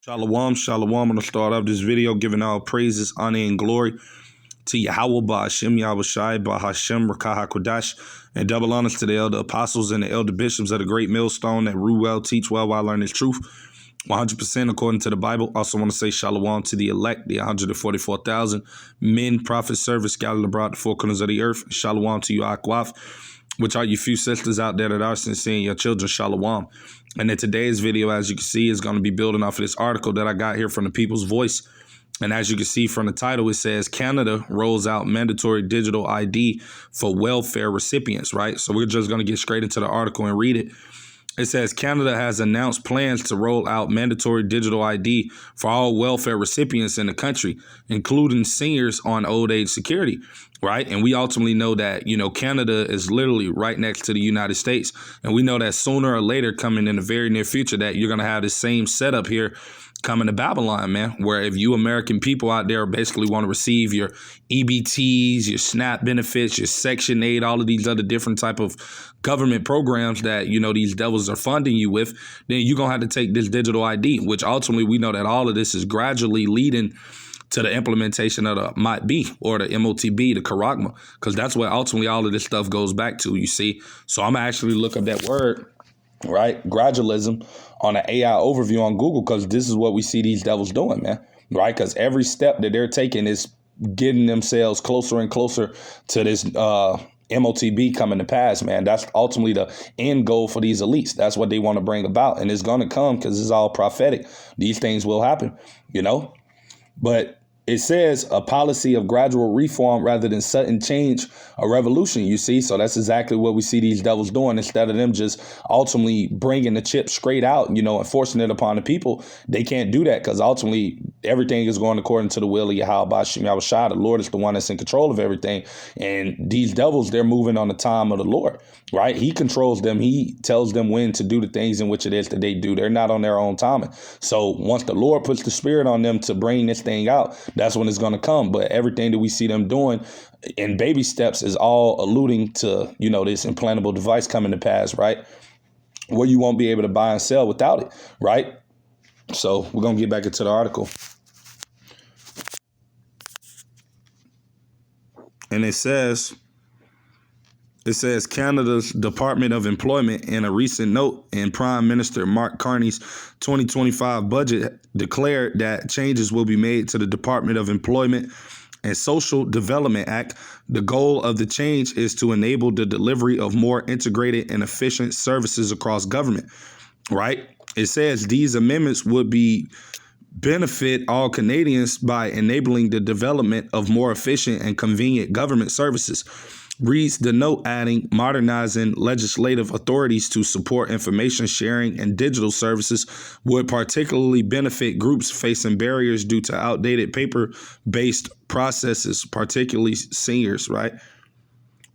Shalom, shalom. I'm going to start off this video giving all praises, honor, and glory to Yahweh, Ba'ashem, Yahushai, Ba'Hashem, Rakah HaKodash, and double honors to the elder apostles and the elder bishops of the great millstone that rule well, teach well, while learning truth, 100% according to the Bible. Also want to say shalom to the elect, the 144,000 men, prophets, servants scattered abroad the four corners of the earth. Shalom to you, Akwaf, which are you few sisters out there that are sincere in your children, shalom. And in today's video, as you can see, is going to be building off of this article that I got here from the People's Voice. And as you can see from the title, it says Canada rolls out mandatory digital ID for welfare recipients, right? So we're just going to get straight into the article and read it. It says Canada has announced plans to roll out mandatory digital ID for all welfare recipients in the country, including seniors on old age security, right? And we ultimately know that, Canada is literally right next to the United States. And we know that sooner or later, coming in the very near future, that you're going to have the same setup here coming to Babylon, man, where if you American people out there basically want to receive your EBTs, your SNAP benefits, your Section 8, all of these other different type of government programs that, these devils are funding you with, then you're going to have to take this digital ID, which ultimately we know that all of this is gradually leading to the implementation of the MOTB or the MOTB, the Karagma, because that's where ultimately all of this stuff goes back to, you see. So I'm actually look up that word, right? Gradualism on an AI overview on Google, because this is what we see these devils doing, man, right? Because every step that they're taking is getting themselves closer and closer to this MOTB coming to pass, man. That's ultimately the end goal for these elites. That's what they want to bring about. And it's going to come because it's all prophetic. These things will happen, But it says a policy of gradual reform rather than sudden change, a revolution, you see. So that's exactly what we see these devils doing. Instead of them just ultimately bringing the chip straight out, and forcing it upon the people, they can't do that because ultimately everything is going according to the will of Yahweh, Yahushai. The Lord is the one that's in control of everything. And these devils, they're moving on the time of the Lord, right? He controls them. He tells them when to do the things in which it is that they do. They're not on their own timing. So once the Lord puts the spirit on them to bring this thing out, that's when it's going to come. But everything that we see them doing in baby steps is all alluding to, this implantable device coming to pass, right? Where you won't be able to buy and sell without it, right? So we're going to get back into the article. And it says Canada's Department of Employment, in a recent note in Prime Minister Mark Carney's 2025 budget, declared that changes will be made to the Department of Employment and Social Development Act. The goal of the change is to enable the delivery of more integrated and efficient services across government, right? It says these amendments would benefit all Canadians by enabling the development of more efficient and convenient government services. Reads the note, adding, modernizing legislative authorities to support information sharing and digital services would particularly benefit groups facing barriers due to outdated paper-based processes, particularly seniors, right?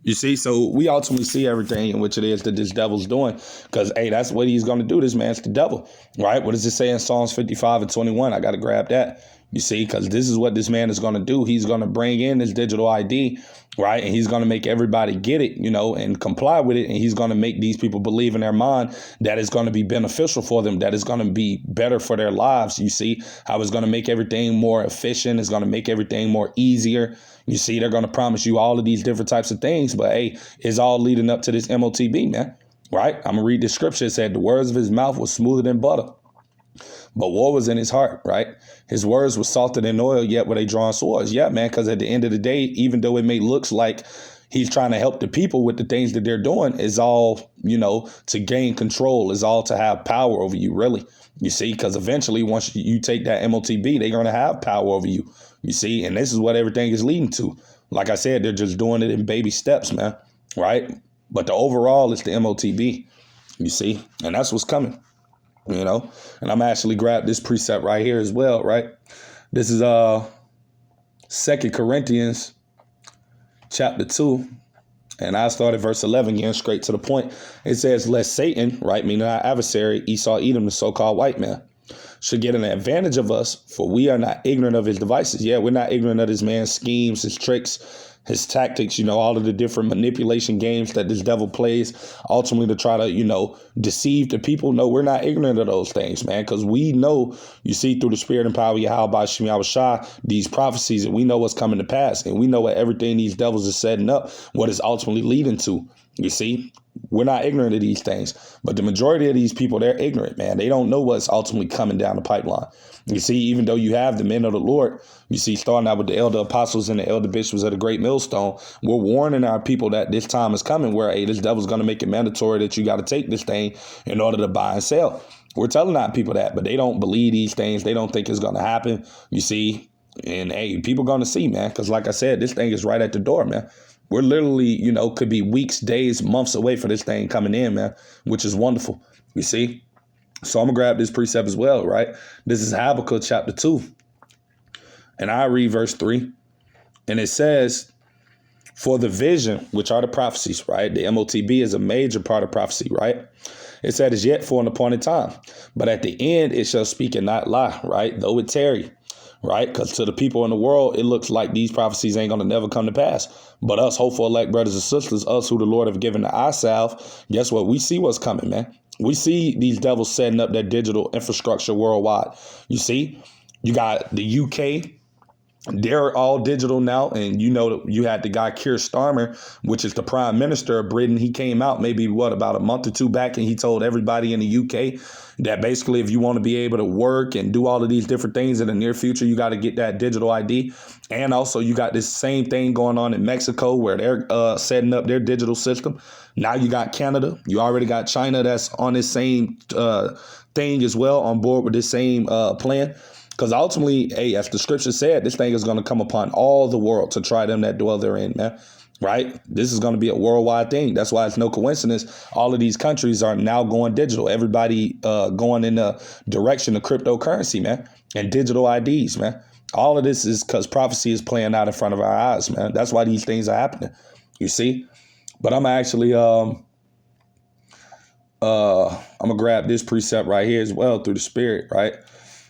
You see, so we ultimately see everything in which it is that this devil's doing, because, hey, that's what he's going to do. This man's the devil, right? What does it say in Psalms 55 and 21? I got to grab that, you see, because this is what this man is going to do. He's going to bring in this digital ID, right? And he's going to make everybody get it, and comply with it. And he's going to make these people believe in their mind that it's going to be beneficial for them, that it's going to be better for their lives. You see how it's going to make everything more efficient. It's going to make everything more easier. You see, they're going to promise you all of these different types of things. But, hey, it's all leading up to this MOTB, man, right? I'm going to read the scripture. It said the words of his mouth were smoother than butter, but war was in his heart, right? His words were salted in oil, yet were they drawn swords. Yeah, man, because at the end of the day, even though it may look like he's trying to help the people with the things that they're doing, is all, to gain control, is all to have power over you, really. You see, because eventually once you take that MOTB, they're going to have power over you. You see, and this is what everything is leading to. Like I said, they're just doing it in baby steps, man, right? But the overall is the MOTB, you see, and that's what's coming. And I'm actually grabbed this precept right here as well, right? This is 2 Corinthians chapter 2. And I started verse 11, getting straight to the point. It says, lest Satan, right, meaning our adversary, Esau, Edom, the so-called white man, should get an advantage of us, for we are not ignorant of his devices. Yeah, we're not ignorant of this man's schemes, his tricks, his tactics, all of the different manipulation games that this devil plays, ultimately to try to, deceive the people. No, we're not ignorant of those things, man, because we know, you see, through the spirit and power of Yahweh Shem Yahushua, these prophecies, and we know what's coming to pass, and we know what everything these devils are setting up, what it's ultimately leading to. You see, we're not ignorant of these things, but the majority of these people, they're ignorant, man. They don't know what's ultimately coming down the pipeline. You see, even though you have the men of the Lord, you see, starting out with the elder apostles and the elder bishops of the great millstone, we're warning our people that this time is coming where, hey, this devil's going to make it mandatory that you got to take this thing in order to buy and sell. We're telling our people that, but they don't believe these things. They don't think it's going to happen, you see. And, hey, people going to see, man, because like I said, this thing is right at the door, man. We're literally, could be weeks, days, months away for this thing coming in, man, which is wonderful, you see. So I'm going to grab this precept as well, right? This is Habakkuk chapter 2. And I read verse 3. And it says, for the vision, which are the prophecies, right? The MOTB is a major part of prophecy, right? It said, is yet for an appointed time. But at the end, it shall speak and not lie, right? Though it tarry. Right? Because to the people in the world, it looks like these prophecies ain't going to never come to pass. But us hopeful elect brothers and sisters, us who the Lord have given the eye salve, guess what? We see what's coming, man. We see these devils setting up their digital infrastructure worldwide. You see, you got the UK. They're all digital now. And you had the guy Keir Starmer, which is the prime minister of Britain. He came out maybe about a month or two back, and he told everybody in the UK that basically if you want to be able to work and do all of these different things in the near future, you got to get that digital ID. And also you got this same thing going on in Mexico where they're setting up their digital system. Now you got Canada. You already got China that's on this same thing as well, on board with this same plan. Because ultimately, hey, as the scripture said, this thing is going to come upon all the world to try them that dwell therein, man. Right? This is going to be a worldwide thing. That's why it's no coincidence. All of these countries are now going digital. Everybody going in the direction of cryptocurrency, man, and digital IDs, man. All of this is because prophecy is playing out in front of our eyes, man. That's why these things are happening. You see? But I'm actually I'm gonna grab this precept right here as well through the spirit, right?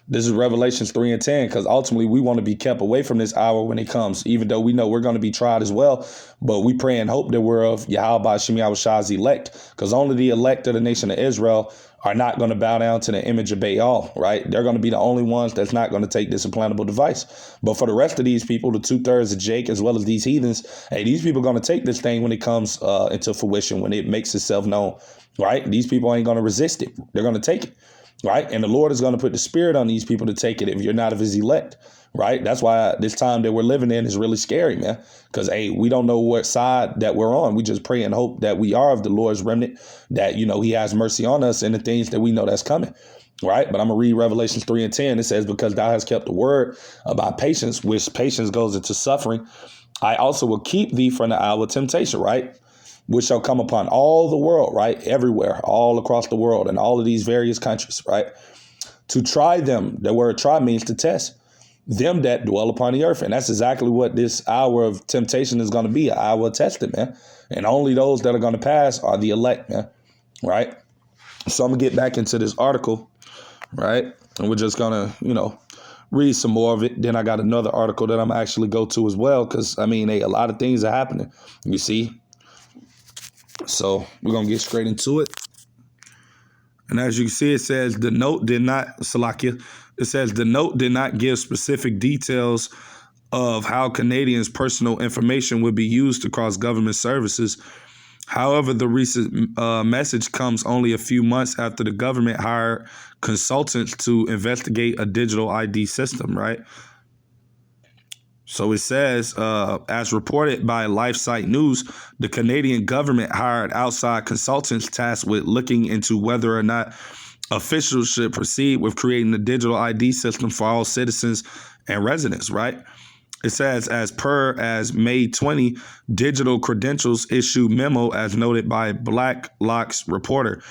This is Revelations 3 and 10, because ultimately we want to be kept away from this hour when it comes, even though we know we're going to be tried as well. But we pray and hope that we're of Yahweh Shem Yahushua's elect, because only the elect of the nation of Israel are not going to bow down to the image of Baal, right? They're going to be the only ones that's not going to take this implantable device. But for the rest of these people, the 2/3 of Jake, as well as these heathens, hey, these people are going to take this thing when it comes into fruition, when it makes itself known, right? These people ain't going to resist it. They're going to take it. Right. And the Lord is going to put the spirit on these people to take it if you're not of his elect. Right. That's why this time that we're living in is really scary, man, because, hey, we don't know what side that we're on. We just pray and hope that we are of the Lord's remnant, that, he has mercy on us and the things that we know that's coming. Right. But I'm going to read Revelations 3 and 10. It says, because thou hast kept the word about patience, which patience goes into suffering, I also will keep thee from the hour of temptation. Right. Which shall come upon all the world, right? Everywhere, all across the world, and all of these various countries, right? To try them. The word try means to test them that dwell upon the earth. And that's exactly what this hour of temptation is going to be, an hour of testing, man. And only those that are going to pass are the elect, man, right? So I'm going to get back into this article, right? And we're just going to, read some more of it. Then I got another article that I'm actually go to as well, because, a lot of things are happening, you see. So we're going to get straight into it. And as you can see, it says the note did not, Salakia, it says the note did not give specific details of how Canadians' personal information would be used across government services. However, the recent message comes only a few months after the government hired consultants to investigate a digital ID system, right? So it says, as reported by LifeSite News, the Canadian government hired outside consultants tasked with looking into whether or not officials should proceed with creating a digital ID system for all citizens and residents, right? It says, as May 20, Digital Credentials issued memo as noted by Blacklock's reporter.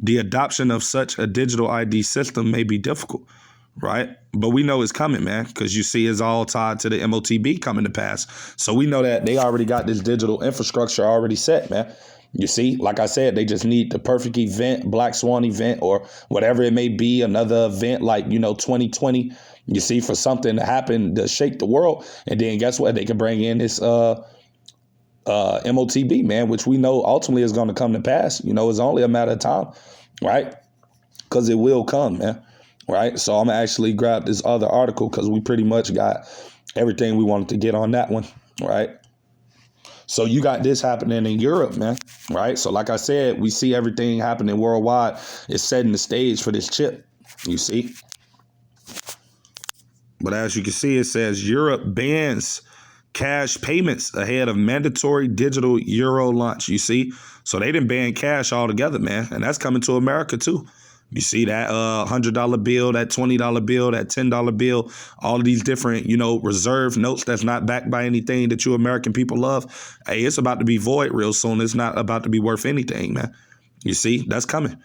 The adoption of such a digital ID system may be difficult. Right. But we know it's coming, man, because you see it's all tied to the MOTB coming to pass. So we know that they already got this digital infrastructure already set, man. You see, like I said, they just need the perfect event, Black Swan event, or whatever it may be, another event like, 2020, you see, for something to happen to shake the world. And then guess what? They can bring in this MOTB, man, which we know ultimately is going to come to pass. It's only a matter of time, right? Because it will come, man, right? So I'm going to actually grab this other article because we pretty much got everything we wanted to get on that one, right? So you got this happening in Europe, man, right? So like I said, we see everything happening worldwide. It's setting the stage for this chip, you see. But as you can see, it says Europe bans cash payments ahead of mandatory digital euro launch, you see. So they didn't ban cash altogether, man. And that's coming to America, too. You see that $100 bill, that $20 bill, that $10 bill, all of these different, reserve notes that's not backed by anything that you American people love. Hey, it's about to be void real soon. It's not about to be worth anything, man. You see, that's coming.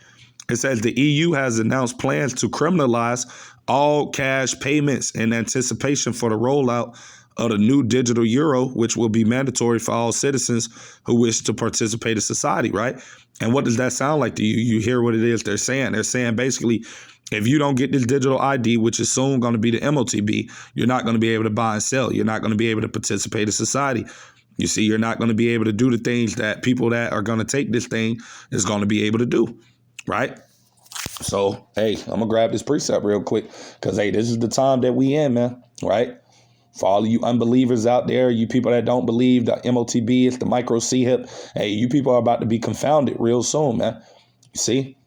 It says the EU has announced plans to criminalize all cash payments in anticipation for the rollout of the new digital euro, which will be mandatory for all citizens who wish to participate in society, right? And what does that sound like to you? You hear what it is they're saying. They're saying basically, if you don't get this digital ID, which is soon going to be the MOTB, you're not going to be able to buy and sell. You're not going to be able to participate in society. You see, you're not going to be able to do the things that people that are going to take this thing is going to be able to do, right? So, hey, I'm going to grab this precept real quick because, hey, this is the time that we in, man, right? For all of you unbelievers out there, you people that don't believe the MOTB is the micro C-HIP, hey, you people are about to be confounded real soon, man. You see?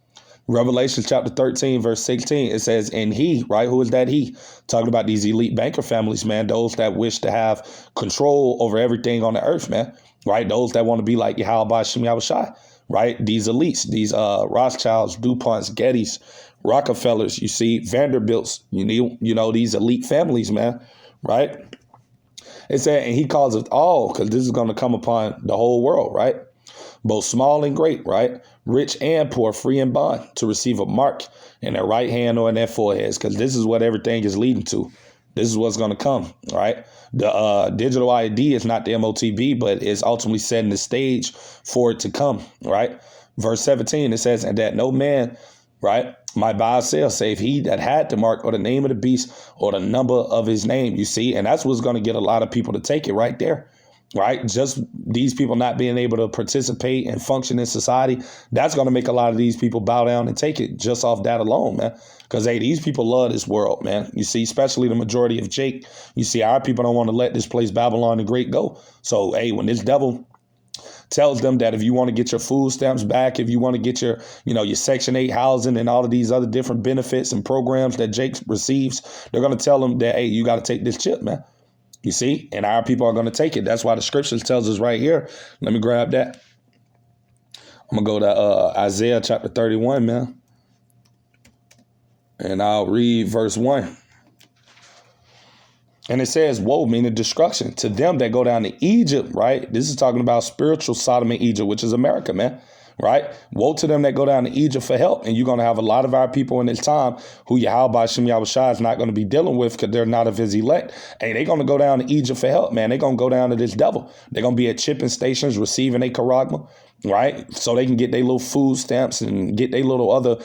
Revelation chapter 13, verse 16, it says, and he, right? Who is that he? Talking about these elite banker families, man, those that wish to have control over everything on the earth, man, right? Those that want to be like Yahweh Shem Yahushai, right? These elites, these Rothschilds, DuPonts, Gettys, Rockefellers, you see, Vanderbilts, these elite families, man. Right? It said, and he calls it all, because this is going to come upon the whole world, right? Both small and great, right? Rich and poor, free and bond, to receive a mark in their right hand or in their foreheads, because this is what everything is leading to. This is what's going to come, right? The digital ID is not the MOTB, but it's ultimately setting the stage for it to come, right? Verse 17, it says, and that no man, right, might buy or sell, save he that had the mark or the name of the beast or the number of his name, you see. And that's what's going to get a lot of people to take it right there, right? Just these people not being able to participate and function in society, that's going to make a lot of these people bow down and take it just off that alone, man. Because, hey, these people love this world, man. You see, especially the majority of Jake. You see, our people don't want to let this place Babylon the Great go. So, hey, when this devil tells them that if you want to get your food stamps back, if you want to get your, your Section 8 housing and all of these other different benefits and programs that Jake receives, they're going to tell them that, hey, you got to take this chip, man. You see, and our people are going to take it. That's why the scriptures tells us right here. Let me grab that. I'm going to go to Isaiah chapter 31, man. And I'll read verse 1. And it says, woe, meaning destruction, to them that go down to Egypt, right? This is talking about spiritual Sodom and Egypt, which is America, man, right? Woe to them that go down to Egypt for help. And you're going to have a lot of our people in this time who Yahweh Shem Yahushai is not going to be dealing with because they're not of his elect. Hey, they're going to go down to Egypt for help, man. They're going to go down to this devil. They're going to be at chipping stations receiving a charagma, right? So they can get their little food stamps and get their little other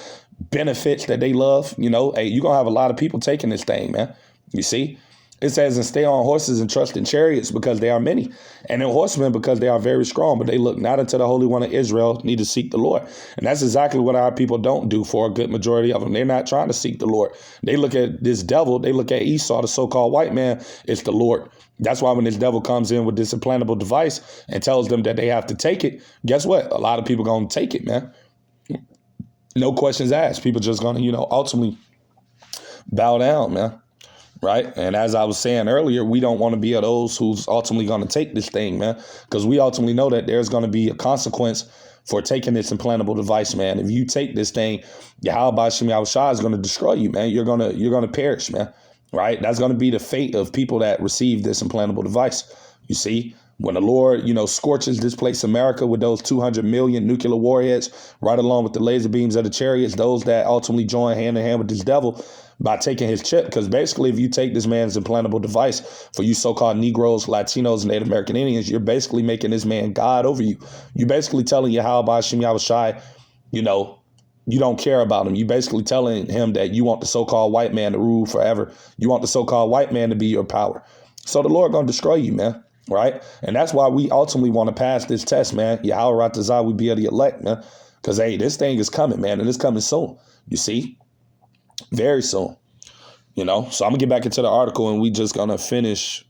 benefits that they love. Hey, you're going to have a lot of people taking this thing, man. You see? It says, and stay on horses and trust in chariots because they are many, and in horsemen because they are very strong, but they look not unto the Holy One of Israel, neither seek the Lord. And that's exactly what our people don't do for a good majority of them. They're not trying to seek the Lord. They look at this devil. They look at Esau, the so-called white man. It's the Lord. That's why when this devil comes in with this implantable device and tells them that they have to take it, guess what? A lot of people going to take it, man. No questions asked. People just going to, ultimately bow down, man. Right. And as I was saying earlier, we don't want to be of those who's ultimately going to take this thing, man, because we ultimately know that there's going to be a consequence for taking this implantable device, man. If you take this thing, Yahweh Shem Yahushai is going to destroy you, man. You're going to perish, man. Right. That's going to be the fate of people that receive this implantable device. You see, when the Lord, scorches this place, America, with those 200 million nuclear warheads, right along with the laser beams of the chariots, those that ultimately join hand in hand with this devil by taking his chip. Because basically, if you take this man's implantable device, for you so-called Negroes, Latinos, and Native American Indians, you're basically making this man God over you. You're basically telling Yahweh Shem Yahushai, you don't care about him. You basically telling him that you want the so-called white man to rule forever. You want the so-called white man to be your power. So the Lord going to destroy you, man. right? And that's why we ultimately want to pass this test, man. Yahweh Ratazah, we be of the elect, man. Because, hey, this thing is coming, man, and it's coming soon. You see? Very soon. You know? So I'm going to get back into the article, and we just going to finish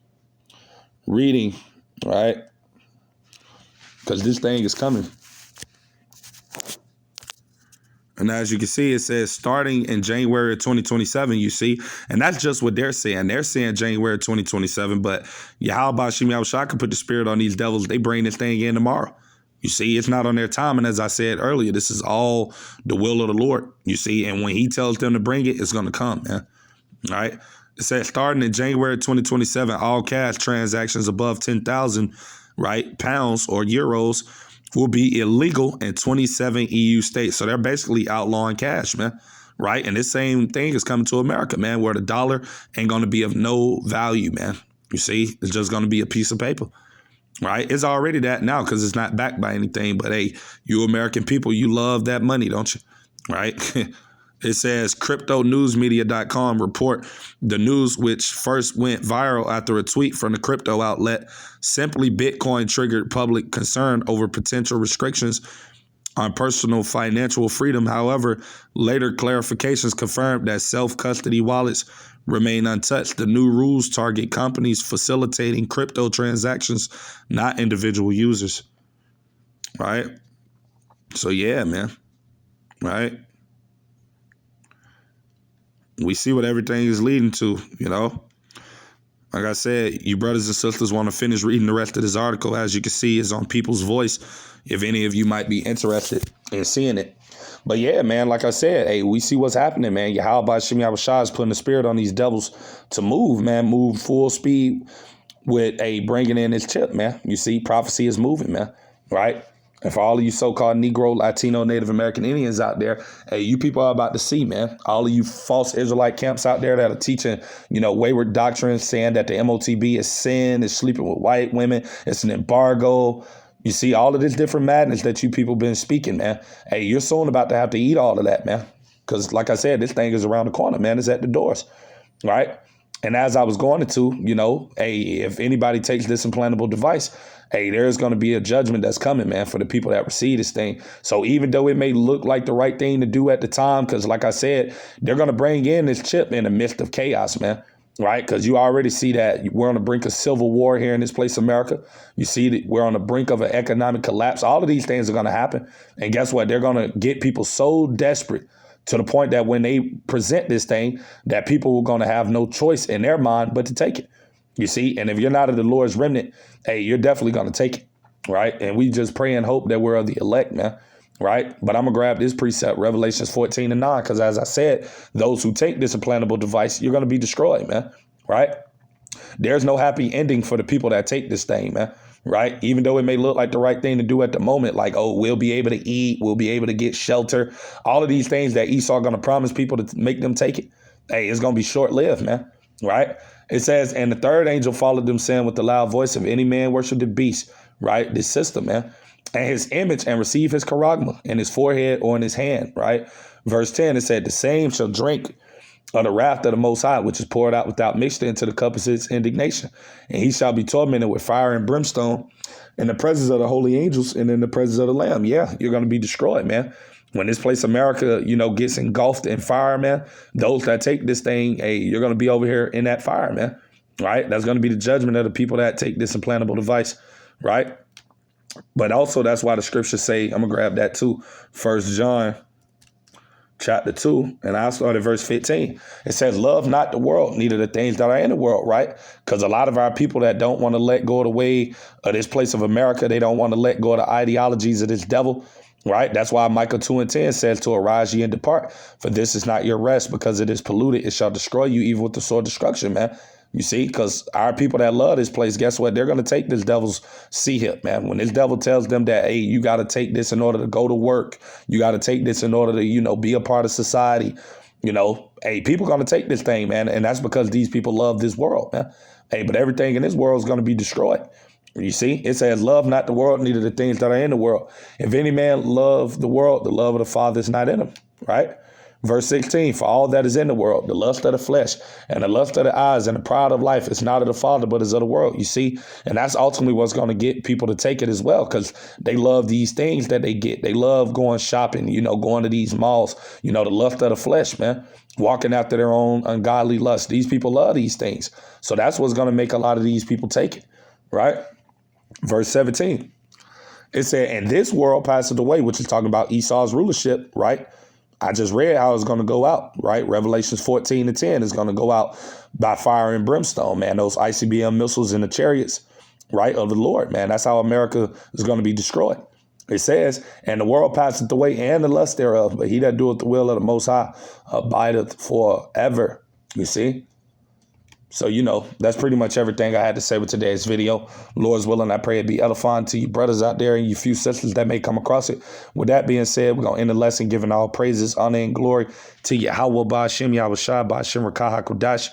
reading, right? Because this thing is coming. And as you can see, it says starting in January of 2027, you see, and that's just what they're saying. They're saying January 2027, but Yahweh Bashim Yahushua can put the spirit on these devils. They bring this thing in tomorrow. You see, it's not on their time. And as I said earlier, this is all the will of the Lord, you see. And when he tells them to bring it, it's going to come, man. All right. It says starting in January 2027, all cash transactions above 10,000, right, pounds or euros will be illegal in 27 EU states. So they're basically outlawing cash, man, right? And this same thing is coming to America, man, where the dollar ain't going to be of no value, man. You see, it's just going to be a piece of paper, right? It's already that now because it's not backed by anything. But, hey, you American people, you love that money, don't you? Right? It says cryptonewsmedia.com report the news, which first went viral after a tweet from the crypto outlet. Simply Bitcoin triggered public concern over potential restrictions on personal financial freedom. However, later clarifications confirmed that self-custody wallets remain untouched. The new rules target companies facilitating crypto transactions, not individual users. Right? So, yeah, man. Right? We see what everything is leading to, you know. Like I said, you brothers and sisters want to finish reading the rest of this article. As you can see, it's on People's Voice, if any of you might be interested in seeing it. But yeah, man, like I said, hey, we see what's happening, man. Yahweh Bashim Yahushua is putting the spirit on these devils to move, man, move full speed with bringing in this chip, man. You see, prophecy is moving, man, right? And for all of you so-called Negro, Latino, Native American Indians out there, hey, you people are about to see, man. All of you false Israelite camps out there that are teaching, you know, wayward doctrines, saying that the MOTB is sin, is sleeping with white women, it's an embargo. You see all of this different madness that you people been speaking, man. Hey, you're soon about to have to eat all of that, man. Because like I said, this thing is around the corner, man. It's at the doors, right? And as I was going into, you know, hey, if anybody takes this implantable device, hey, there's going to be a judgment that's coming, man, for the people that receive this thing. So even though it may look like the right thing to do at the time, because like I said, they're going to bring in this chip in the midst of chaos, man, right? Because you already see that we're on the brink of civil war here in this place, America. You see that we're on the brink of an economic collapse. All of these things are going to happen. And guess what? They're going to get people so desperate to the point that when they present this thing, that people are going to have no choice in their mind but to take it. You see, and if you're not of the Lord's remnant, hey, you're definitely going to take it, right? And we just pray and hope that we're of the elect, man, right? But I'm going to grab this precept, Revelations 14:9, because as I said, those who take this implantable device, you're going to be destroyed, man, right? There's no happy ending for the people that take this thing, man, right? Even though it may look like the right thing to do at the moment, like, oh, we'll be able to eat, we'll be able to get shelter, all of these things that Esau going to promise people to make them take it. Hey, it's going to be short-lived, man, right? It says, and the third angel followed them, saying with the loud voice, of any man worship the beast, right? This system, man, and his image, and receive his charagma in his forehead or in his hand, right? Verse 10, it said, the same shall drink of the wrath of the Most High, which is poured out without mixture into the cup of his indignation. And he shall be tormented with fire and brimstone in the presence of the holy angels and in the presence of the Lamb. Yeah, you're going to be destroyed, man. When this place, America, you know, gets engulfed in fire, man, those that take this thing, hey, you're going to be over here in that fire, man, right? That's going to be the judgment of the people that take this implantable device, right? But also that's why the scriptures say, I'm going to grab that too, 1 John chapter 2, and I'll start at verse 15. It says, love not the world, neither the things that are in the world, right? Because a lot of our people that don't want to let go of the way of this place of America, they don't want to let go of the ideologies of this devil, right? That's why Micah 2:10 says to arise ye and depart, for this is not your rest, because it is polluted. It shall destroy you even with the sword of destruction, man. You see, because our people that love this place, guess what? They're going to take this devil's C-hip, man. When this devil tells them that, hey, you got to take this in order to go to work. You got to take this in order to, you know, be a part of society. You know, hey, people are going to take this thing, man. And that's because these people love this world, man. Hey, but everything in this world is going to be destroyed. You see, it says, love not the world, neither the things that are in the world. If any man love the world, the love of the Father is not in him, right? Verse 16, for all that is in the world, the lust of the flesh and the lust of the eyes and the pride of life is not of the Father, but is of the world. You see, and that's ultimately what's going to get people to take it as well, because they love these things that they get. They love going shopping, going to these malls, the lust of the flesh, man, walking after their own ungodly lust. These people love these things. So that's what's going to make a lot of these people take it, right? Verse 17, it said, and this world passeth away, which is talking about Esau's rulership, right? I just read how it's going to go out, right? Revelations 14:10 is going to go out by fire and brimstone, man. Those ICBM missiles in the chariots, right, of the Lord, man. That's how America is going to be destroyed. It says, and the world passeth away and the lust thereof, but he that doeth the will of the Most High abideth forever. You see? So, that's pretty much everything I had to say with today's video. Lord's willing, I pray it be edifying to you brothers out there and you few sisters that may come across it. With that being said, we're going to end the lesson giving all praises, honor, and glory to Yahweh Ba'Shem, Yahushua Ba'Shem, Rakah HaKodash,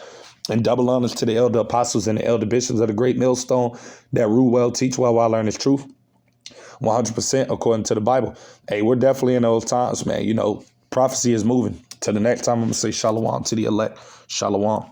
and double honors to the elder apostles and the elder bishops of the great millstone that rule well, teach well, while learn his truth. 100% according to the Bible. Hey, we're definitely in those times, man. Prophecy is moving. Till the next time, I'm going to say shalom to the elect. Shalom.